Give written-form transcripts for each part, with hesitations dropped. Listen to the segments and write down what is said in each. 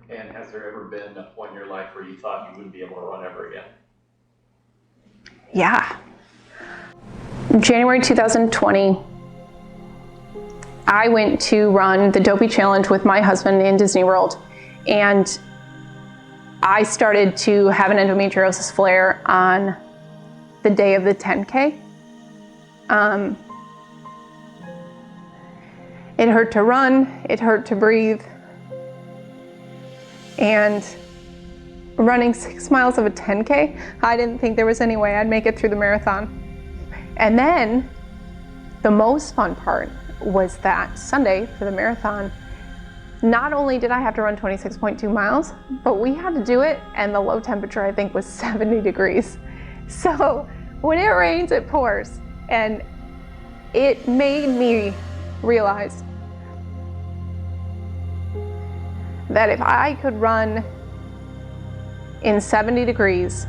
And has there ever been a point in your life where you thought you wouldn't be able to run ever again? Yeah. January 2020, I went to run the Dopey Challenge with my husband in Disney World, and I started to have an endometriosis flare on the day of the 10K. It hurt to run, it hurt to breathe, and running 6 miles of a 10K, I didn't think there was any way I'd make it through the marathon. And then the most fun part was that Sunday for the marathon, not only did I have to run 26.2 miles, but we had to do it, and the low temperature I think was 70 degrees. So when it rains, it pours. And it made me realize that if I could run in 70 degrees,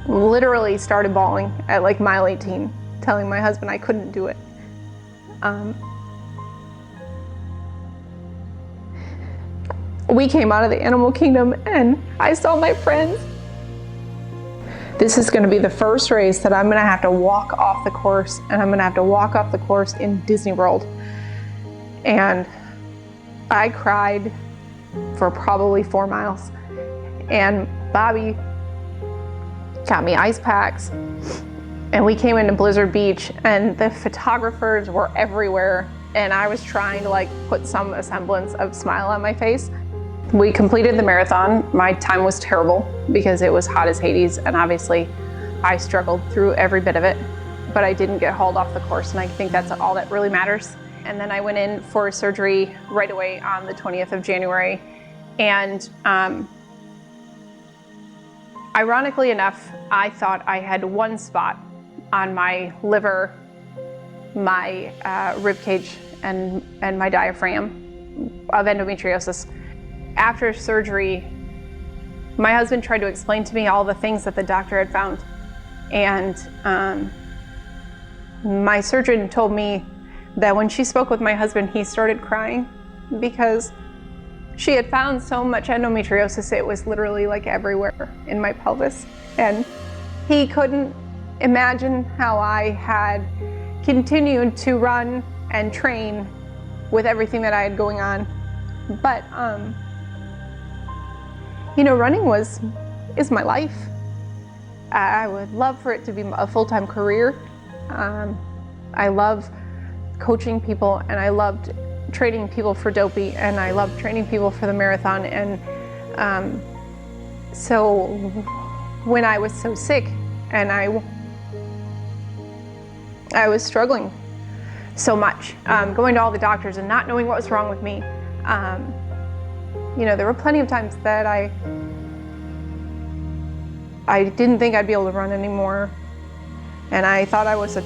literally started bawling at like mile 18, telling my husband I couldn't do it. We came out of the animal kingdom and I saw my friends. This is going to be the first race that I'm going to have to walk off the course, and I'm going to have to walk off the course in Disney World. And I cried for probably 4 miles. And Bobby got me ice packs, and we came into Blizzard Beach, and the photographers were everywhere, and I was trying to like put some semblance of smile on my face. We completed the marathon. My time was terrible because it was hot as Hades, and obviously I struggled through every bit of it, but I didn't get hauled off the course, and I think that's all that really matters. And then I went in for surgery right away on the 20th of January, and ironically enough, I thought I had one spot on my liver, my rib cage, and my diaphragm of endometriosis. After surgery, my husband tried to explain to me all the things that the doctor had found. And my surgeon told me that when she spoke with my husband, he started crying because she had found so much endometriosis. It was literally like everywhere in my pelvis. And he couldn't imagine how I had continued to run and train with everything that I had going on. But, you know, running is my life. I would love for it to be a full-time career. I love coaching people, and I loved training people for Dopey, and I loved training people for the marathon. And so when I was so sick and I was struggling so much, going to all the doctors and not knowing what was wrong with me, you know, there were plenty of times that I didn't think I'd be able to run anymore. And I thought I was a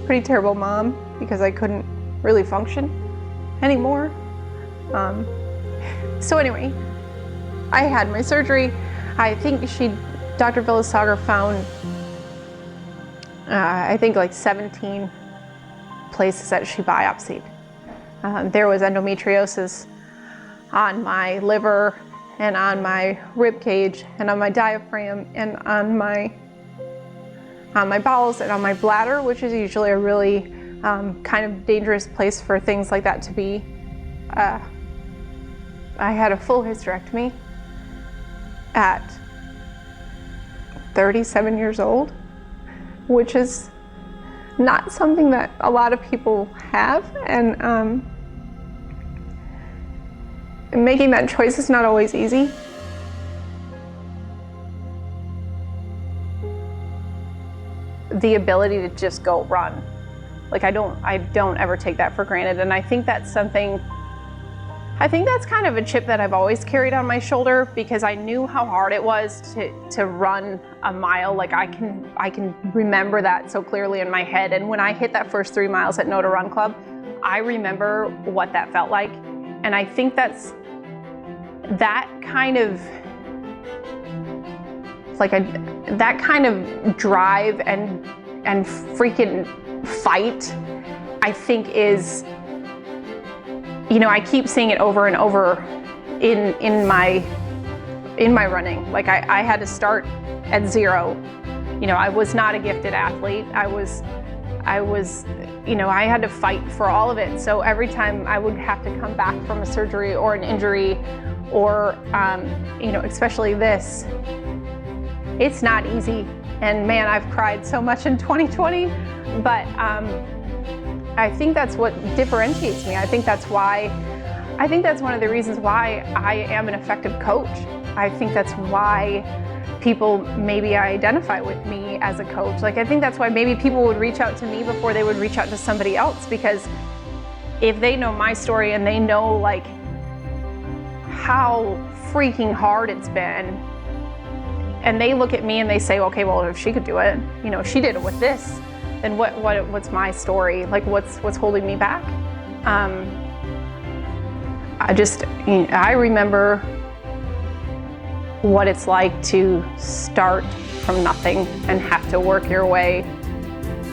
pretty terrible mom because I couldn't really function anymore. So anyway, I had my surgery. I think Dr. Villasagar found, I think like 17 places that she biopsied. There was endometriosis on my liver, and on my rib cage, and on my diaphragm, and on my bowels, and on my bladder, which is usually a really kind of dangerous place for things like that to be. I had a full hysterectomy at 37 years old, which is not something that a lot of people have, and making that choice is not always easy. The ability to just go run. Like I don't ever take that for granted, and I think that's something, I think that's kind of a chip that I've always carried on my shoulder, because I knew how hard it was to run a mile. Like I can remember that so clearly in my head, and when I hit that first 3 miles at No to Run Club, I remember what that felt like. And I think that's that kind of that kind of drive and freaking fight, I think is, I keep seeing it over and over in my running. Like I had to start at zero. I was not a gifted athlete. I had to fight for all of it. So every time I would have to come back from a surgery or an injury, or especially this, it's not easy. And man, I've cried so much in 2020, but I think that's what differentiates me. I think that's one of the reasons why I am an effective coach. I think that's why people maybe identify with me as a coach. Like, I think that's why maybe people would reach out to me before they would reach out to somebody else, because if they know my story and they know like how freaking hard it's been, and they look at me and they say, okay, well, if she could do it, if she did it with this, then what's my story? Like, what's holding me back? I remember what it's like to start from nothing and have to work your way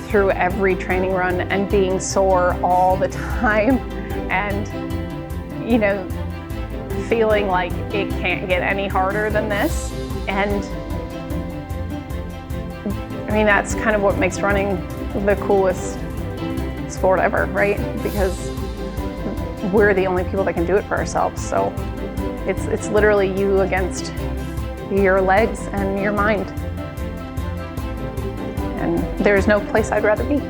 through every training run and being sore all the time, and feeling like it can't get any harder than this. And that's kind of what makes running the coolest sport ever, right? Because we're the only people that can do it for ourselves. So it's literally you against your legs and your mind. And there's no place I'd rather be.